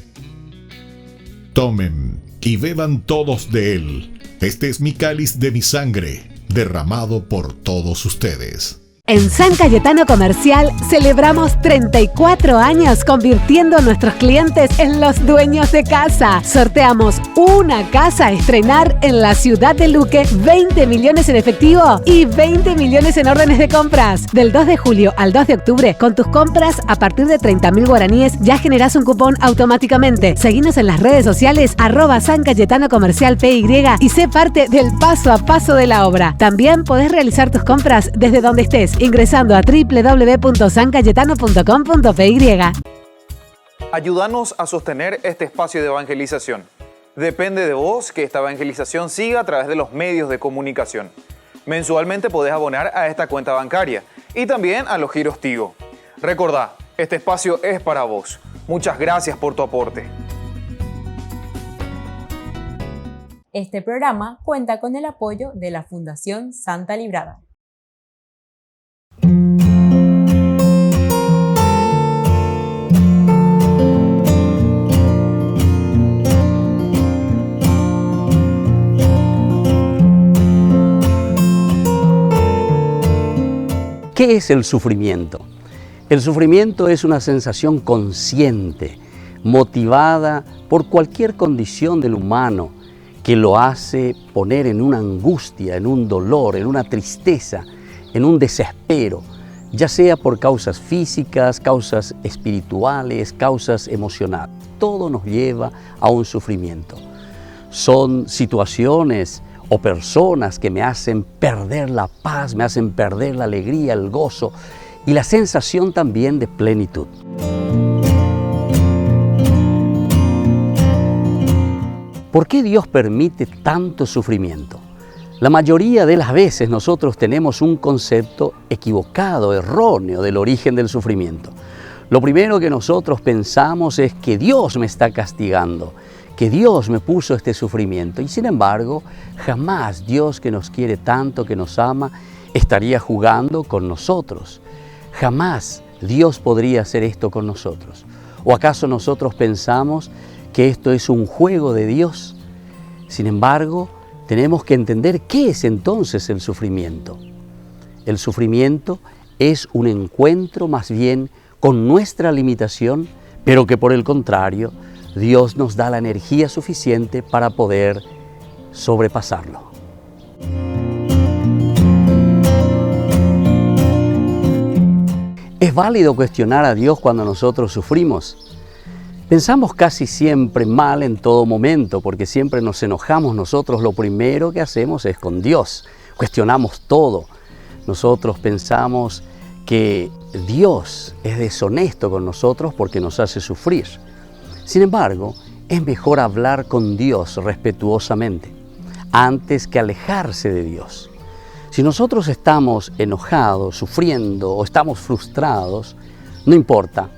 Tomen y beban todos de él. Este es mi cáliz de mi sangre, derramado por todos ustedes. En San Cayetano Comercial celebramos 34 años convirtiendo a nuestros clientes en los dueños de casa. Sorteamos una casa a estrenar en la ciudad de Luque, 20 millones en efectivo y 20 millones en órdenes de compras. Del 2 de julio al 2 de octubre, con tus compras a partir de 30.000 guaraníes ya generás un cupón automáticamente. Seguinos en las redes sociales @San Cayetano Comercial PY y sé parte del paso a paso de la obra. También podés realizar tus compras desde donde estés, ingresando a www.sancayetano.com.py. Ayúdanos a sostener este espacio de evangelización. Depende de vos que esta evangelización siga a través de los medios de comunicación. Mensualmente podés abonar a esta cuenta bancaria y también a los giros Tigo. Recordá, este espacio es para vos. Muchas gracias por tu aporte. Este programa cuenta con el apoyo de la Fundación Santa Librada. ¿Qué es el sufrimiento? El sufrimiento es una sensación consciente, motivada por cualquier condición del humano que lo hace poner en una angustia, en un dolor, en una tristeza, en un desespero, ya sea por causas físicas, causas espirituales, causas emocionales. Todo nos lleva a un sufrimiento. Son situaciones o personas que me hacen perder la paz, me hacen perder la alegría, el gozo y la sensación también de plenitud. ¿Por qué Dios permite tanto sufrimiento? La mayoría de las veces nosotros tenemos un concepto equivocado, erróneo del origen del sufrimiento. Lo primero que nosotros pensamos es que Dios me está castigando, que Dios me puso este sufrimiento. Y sin embargo, jamás Dios, que nos quiere tanto, que nos ama, estaría jugando con nosotros. Jamás Dios podría hacer esto con nosotros. ¿O acaso nosotros pensamos que esto es un juego de Dios? Sin embargo, tenemos que entender qué es entonces el sufrimiento. El sufrimiento es un encuentro más bien con nuestra limitación, pero que por el contrario, Dios nos da la energía suficiente para poder sobrepasarlo. ¿Es válido cuestionar a Dios cuando nosotros sufrimos? Pensamos casi siempre mal en todo momento, porque siempre nos enojamos. Nosotros lo primero que hacemos es con Dios. Cuestionamos todo. Nosotros pensamos que Dios es deshonesto con nosotros porque nos hace sufrir. Sin embargo, es mejor hablar con Dios respetuosamente antes que alejarse de Dios. Si nosotros estamos enojados, sufriendo o estamos frustrados, no importa.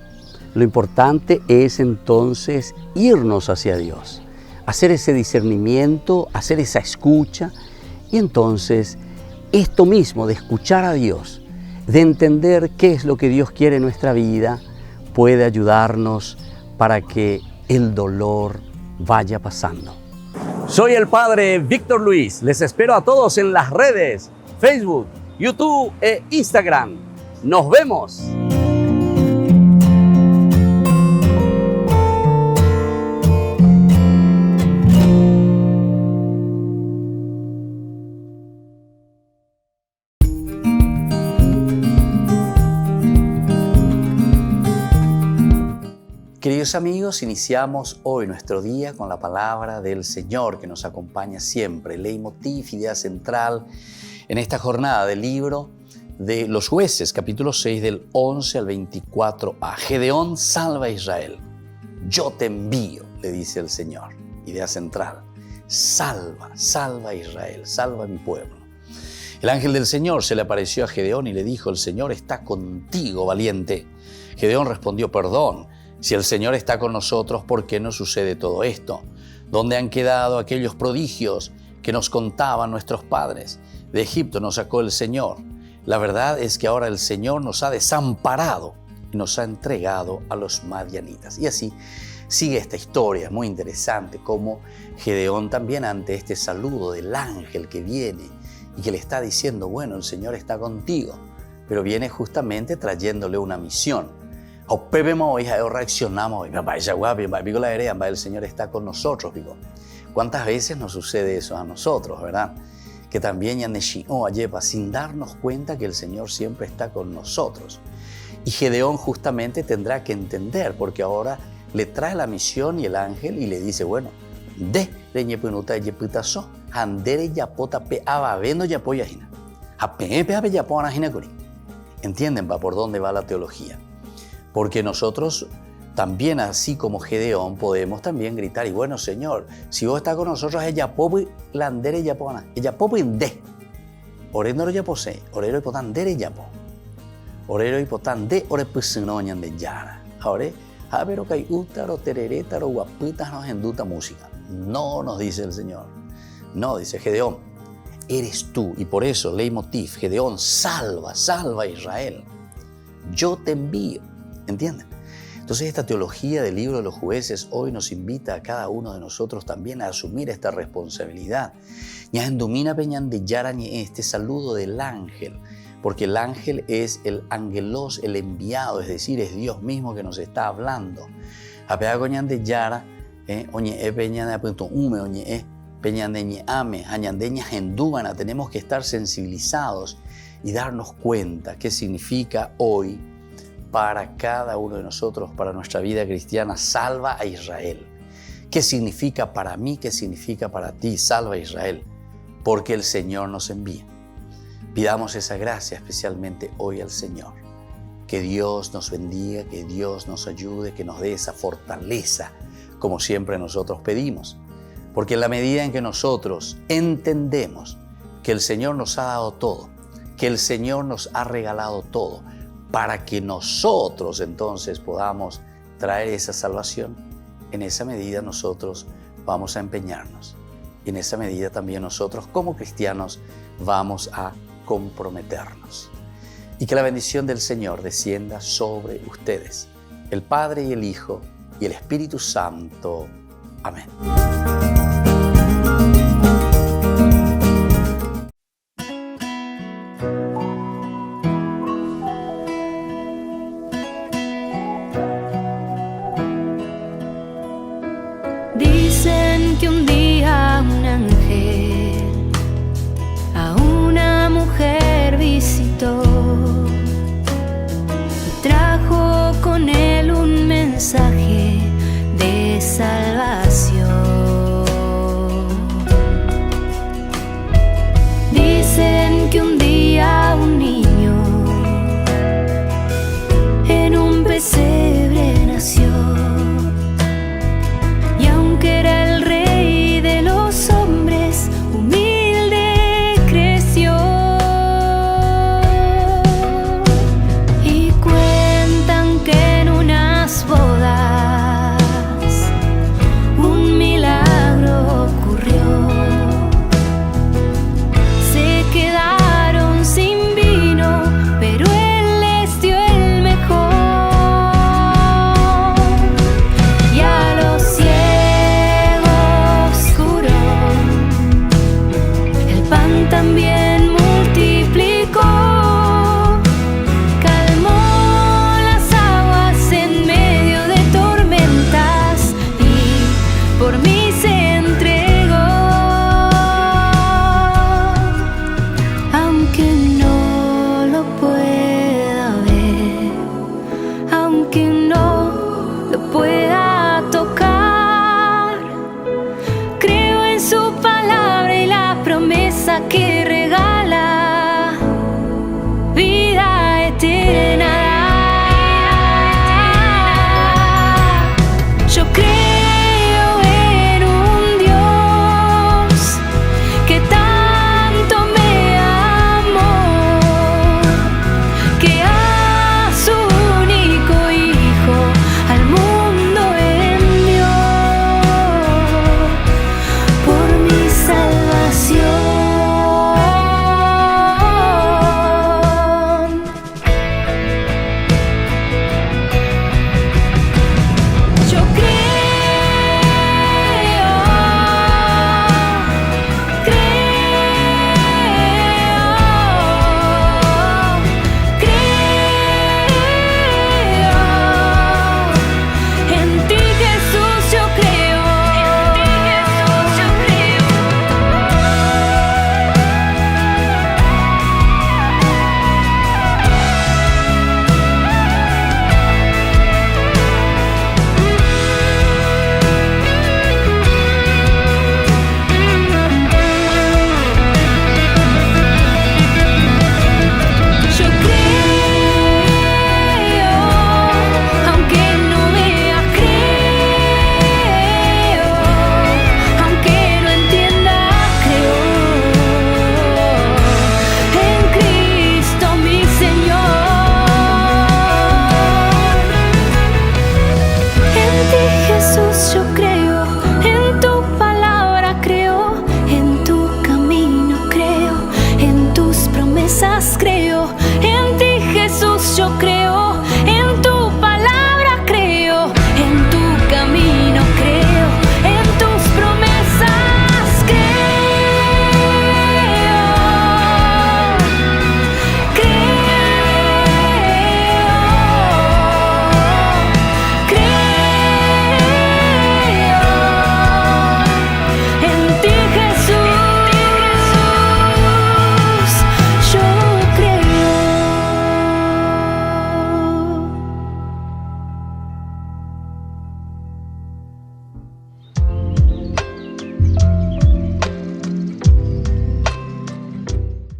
Lo importante es entonces irnos hacia Dios, hacer ese discernimiento, hacer esa escucha y entonces esto mismo de escuchar a Dios, de entender qué es lo que Dios quiere en nuestra vida, puede ayudarnos para que el dolor vaya pasando. Soy el Padre Víctor Luis. Les espero a todos en las redes, Facebook, YouTube e Instagram. ¡Nos vemos! Queridos amigos, iniciamos hoy nuestro día con la palabra del Señor que nos acompaña siempre, leitmotiv, idea central en esta jornada del libro de los Jueces, capítulo 6, del 11 al 24a. Gedeón salva a Israel. Yo te envío, le dice el Señor. Idea central. Salva a Israel, salva a mi pueblo. El ángel del Señor se le apareció a Gedeón y le dijo: el Señor está contigo, valiente. Gedeón respondió: perdón, si el Señor está con nosotros, ¿por qué nos sucede todo esto? ¿Dónde han quedado aquellos prodigios que nos contaban nuestros padres? De Egipto nos sacó el Señor. La verdad es que ahora el Señor nos ha desamparado y nos ha entregado a los madianitas. Y así sigue esta historia muy interesante, como Gedeón también, ante este saludo del ángel que viene y que le está diciendo: bueno, el Señor está contigo, pero viene justamente trayéndole una misión. Reaccionamos, el Señor está con nosotros. ¿Cuántas veces nos sucede eso a nosotros, verdad? Que también sin darnos cuenta que el Señor siempre está con nosotros. Y Gedeón justamente tendrá que entender, porque ahora le trae la misión y el ángel y le dice: bueno, ¿entienden por dónde va la teología? Porque nosotros también, así como Gedeón, podemos también gritar: y bueno, Señor, si vos estás con nosotros, ella pobre landere ya pona, ella pobre de oreno ya posee, orero y potandere ya po, orero y potande ore pusinoñan de yara, ahora a ver que hay útaro tererétaro guapitas nos enduta música. No, nos dice el Señor. No, dice Gedeón, eres tú. Y por eso, leitmotiv, Gedeón, salva a Israel. Yo te envío. ¿Entienden? Entonces esta teología del libro de los jueces hoy nos invita a cada uno de nosotros también a asumir esta responsabilidad. Y a endumina peñan de yarañe este saludo del ángel, porque el ángel es el angelos, el enviado, es decir, es Dios mismo que nos está hablando. A peagoñan de yara, oñe peñan de punto ume, oñe peñan de ñeame, añandeña gendúbana. Tenemos que estar sensibilizados y darnos cuenta qué significa hoy para cada uno de nosotros, para nuestra vida cristiana: salva a Israel. ¿Qué significa para mí? ¿Qué significa para ti? Salva a Israel, porque el Señor nos envía. Pidamos esa gracia especialmente hoy al Señor. Que Dios nos bendiga, que Dios nos ayude, que nos dé esa fortaleza, como siempre nosotros pedimos. Porque en la medida en que nosotros entendemos que el Señor nos ha dado todo, que el Señor nos ha regalado todo, para que nosotros entonces podamos traer esa salvación, en esa medida nosotros vamos a empeñarnos. Y en esa medida también nosotros como cristianos vamos a comprometernos. Y que la bendición del Señor descienda sobre ustedes, el Padre y el Hijo y el Espíritu Santo. Amén. Dicen que un día un ángel a una mujer visitó y trajo con él un mensaje de salvación. Dicen que un día un niño en un pesebre nació. Que regala vida eterna. Yo creo en un Dios que tanto me amó.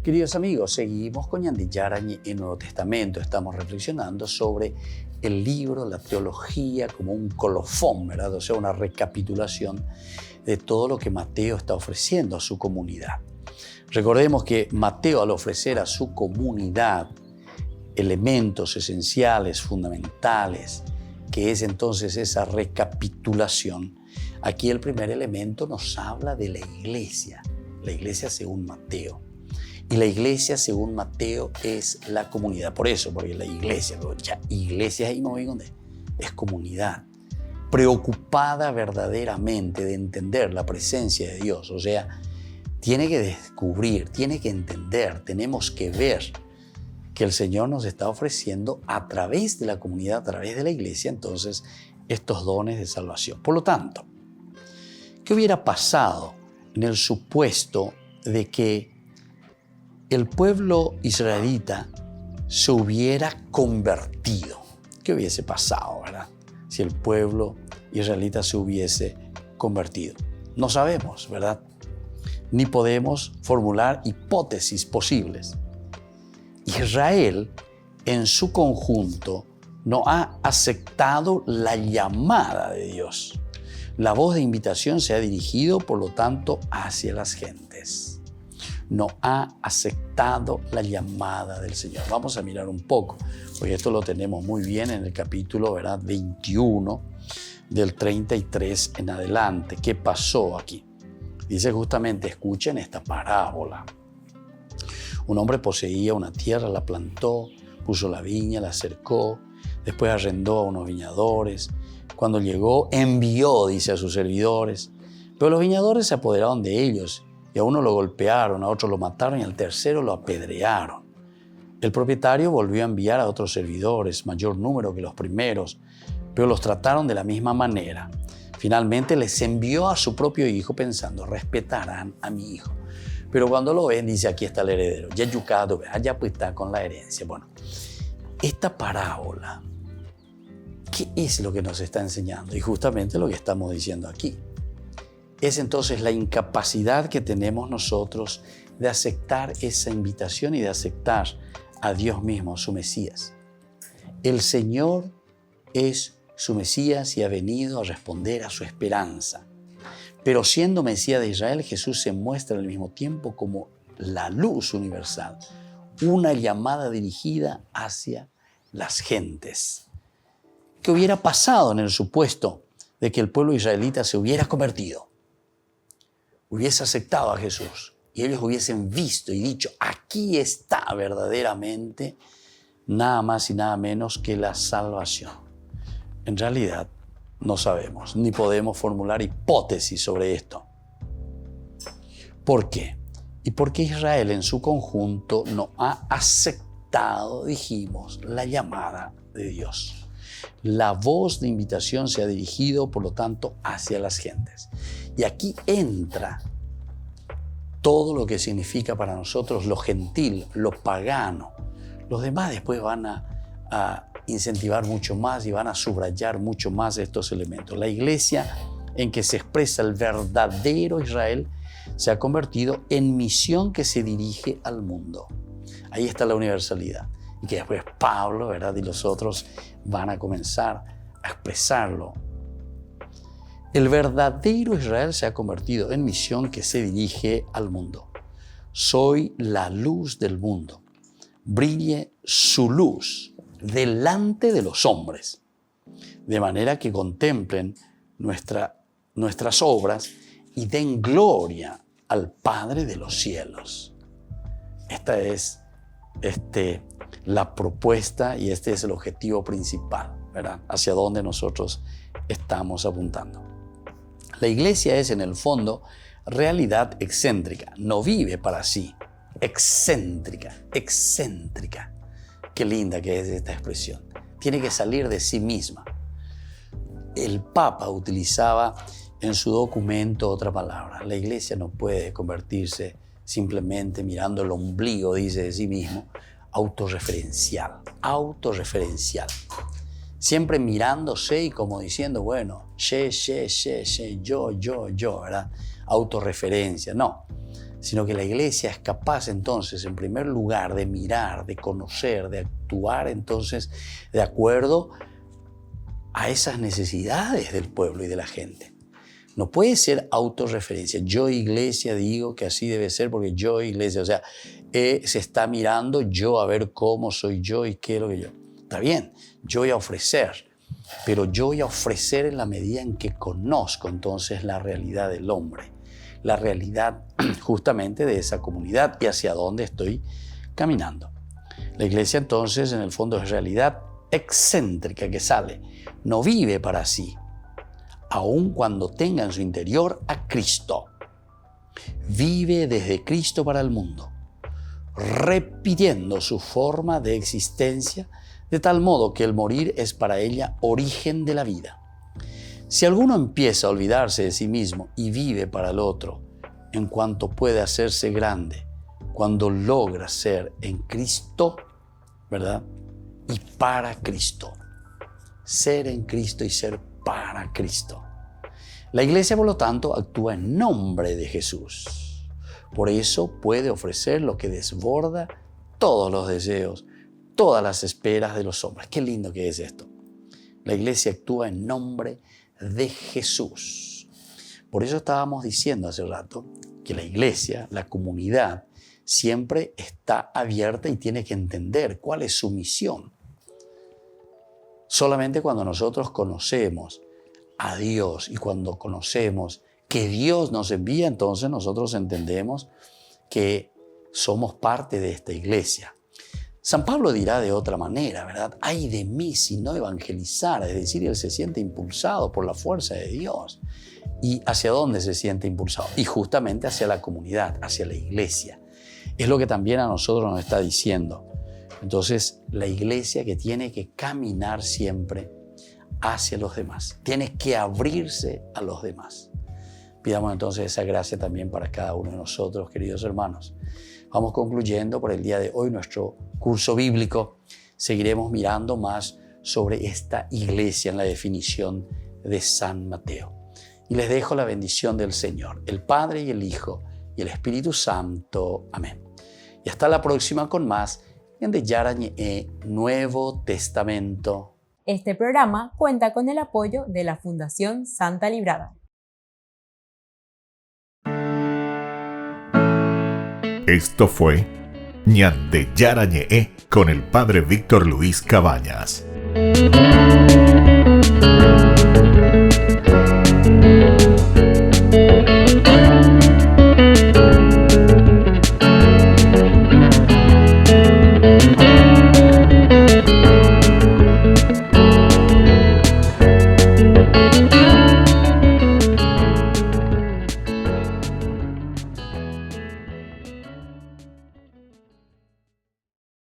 Queridos amigos, seguimos con Ñande Yarañe en Nuevo Testamento. Estamos reflexionando sobre el libro, la teología, como un colofón, ¿verdad? O sea, una recapitulación de todo lo que Mateo está ofreciendo a su comunidad. Recordemos que Mateo, al ofrecer a su comunidad elementos esenciales, fundamentales, que es entonces esa recapitulación, aquí el primer elemento nos habla de la iglesia según Mateo. Y la iglesia, según Mateo, es la comunidad. Por eso, porque la iglesia, ya iglesia ahí me voy donde es comunidad, preocupada verdaderamente de entender la presencia de Dios. O sea, tiene que descubrir, tiene que entender, tenemos que ver que el Señor nos está ofreciendo a través de la comunidad, a través de la iglesia, entonces, estos dones de salvación. Por lo tanto, ¿qué hubiera pasado en el supuesto de que el pueblo israelita se hubiera convertido? ¿Qué hubiese pasado, verdad? Si el pueblo israelita se hubiese convertido. No sabemos, ¿verdad? Ni podemos formular hipótesis posibles. Israel, en su conjunto, no ha aceptado la llamada de Dios. La voz de invitación se ha dirigido, por lo tanto, hacia las gentes. No ha aceptado la llamada del Señor. Vamos a mirar un poco, porque esto lo tenemos muy bien en el capítulo, ¿verdad? 21, del 33 en adelante. ¿Qué pasó aquí? Dice justamente, escuchen esta parábola. Un hombre poseía una tierra, la plantó, puso la viña, la cercó, después arrendó a unos viñadores. Cuando llegó, envió, dice, a sus servidores. Pero los viñadores se apoderaron de ellos, y a uno lo golpearon, a otro lo mataron y al tercero lo apedrearon. El propietario volvió a enviar a otros servidores, mayor número que los primeros, pero los trataron de la misma manera. Finalmente les envió a su propio hijo pensando, respetarán a mi hijo. Pero cuando lo ven, dice, aquí está el heredero. Ya yucado, allá pues está con la herencia. Bueno, esta parábola, ¿qué es lo que nos está enseñando? Y justamente lo que estamos diciendo aquí. Es entonces la incapacidad que tenemos nosotros de aceptar esa invitación y de aceptar a Dios mismo, su Mesías. El Señor es su Mesías y ha venido a responder a su esperanza. Pero siendo Mesías de Israel, Jesús se muestra al mismo tiempo como la luz universal, una llamada dirigida hacia las gentes. ¿Qué hubiera pasado en el supuesto de que el pueblo israelita se hubiera convertido? Hubiese aceptado a Jesús y ellos hubiesen visto y dicho, aquí está verdaderamente nada más y nada menos que la salvación. En realidad no sabemos, ni podemos formular hipótesis sobre esto. ¿Por qué? Y porque Israel en su conjunto no ha aceptado, dijimos, la llamada de Dios. La voz de invitación se ha dirigido, por lo tanto, hacia las gentes. Y aquí entra todo lo que significa para nosotros lo gentil, lo pagano. Los demás después van a incentivar mucho más y van a subrayar mucho más estos elementos. La iglesia en que se expresa el verdadero Israel se ha convertido en misión que se dirige al mundo. Ahí está la universalidad. Y que después Pablo, ¿verdad? Y los otros van a comenzar a expresarlo. El verdadero Israel se ha convertido en misión que se dirige al mundo. Soy la luz del mundo. Brille su luz delante de los hombres, de manera que contemplen nuestras obras y den gloria al Padre de los cielos. Esta es la propuesta y este es el objetivo principal, ¿verdad? Hacia dónde nosotros estamos apuntando. La iglesia es en el fondo realidad excéntrica, no vive para sí, excéntrica. Qué linda que es esta expresión. Tiene que salir de sí misma. El Papa utilizaba en su documento otra palabra. La iglesia no puede convertirse simplemente mirando el ombligo, dice de sí mismo, autorreferencial. Siempre mirándose y como diciendo, bueno, yo, ¿verdad? Autorreferencia. No, sino que la iglesia es capaz entonces, en primer lugar, de mirar, de conocer, de actuar entonces de acuerdo a esas necesidades del pueblo y de la gente. No puede ser autorreferencia. Yo, iglesia, digo que así debe ser porque yo, iglesia, o sea, se está mirando yo a ver cómo soy yo y qué es lo que yo. Está bien, yo voy a ofrecer, pero yo voy a ofrecer en la medida en que conozco entonces la realidad del hombre, la realidad justamente de esa comunidad y hacia dónde estoy caminando. La iglesia entonces en el fondo es realidad excéntrica que sale, no vive para sí, aun cuando tenga en su interior a Cristo. Vive desde Cristo para el mundo, repitiendo su forma de existencia de tal modo que el morir es para ella origen de la vida. Si alguno empieza a olvidarse de sí mismo y vive para el otro, en cuanto puede hacerse grande, cuando logra ser en Cristo, ¿verdad? Y para Cristo. Ser en Cristo y ser para Cristo. La iglesia, por lo tanto, actúa en nombre de Jesús. Por eso puede ofrecer lo que desborda todos los deseos, todas las esperas de los hombres. Qué lindo que es esto. La iglesia actúa en nombre de Jesús. Por eso estábamos diciendo hace rato que la iglesia, la comunidad, siempre está abierta y tiene que entender cuál es su misión. Solamente cuando nosotros conocemos a Dios y cuando conocemos que Dios nos envía, entonces nosotros entendemos que somos parte de esta iglesia. San Pablo dirá de otra manera, ¿verdad? Ay de mí si no evangelizara, es decir, él se siente impulsado por la fuerza de Dios. ¿Y hacia dónde se siente impulsado? Y justamente hacia la comunidad, hacia la iglesia. Es lo que también a nosotros nos está diciendo. Entonces, la iglesia que tiene que caminar siempre hacia los demás, tiene que abrirse a los demás. Pidamos entonces esa gracia también para cada uno de nosotros, queridos hermanos. Vamos concluyendo por el día de hoy nuestro curso bíblico. Seguiremos mirando más sobre esta iglesia en la definición de San Mateo. Y les dejo la bendición del Señor, el Padre y el Hijo y el Espíritu Santo. Amén. Y hasta la próxima con más Ñande Yarañe Nuevo Testamento. Este programa cuenta con el apoyo de la Fundación Santa Librada. Esto fue Ñande Yarañe con el Padre Víctor Luis Cabañas.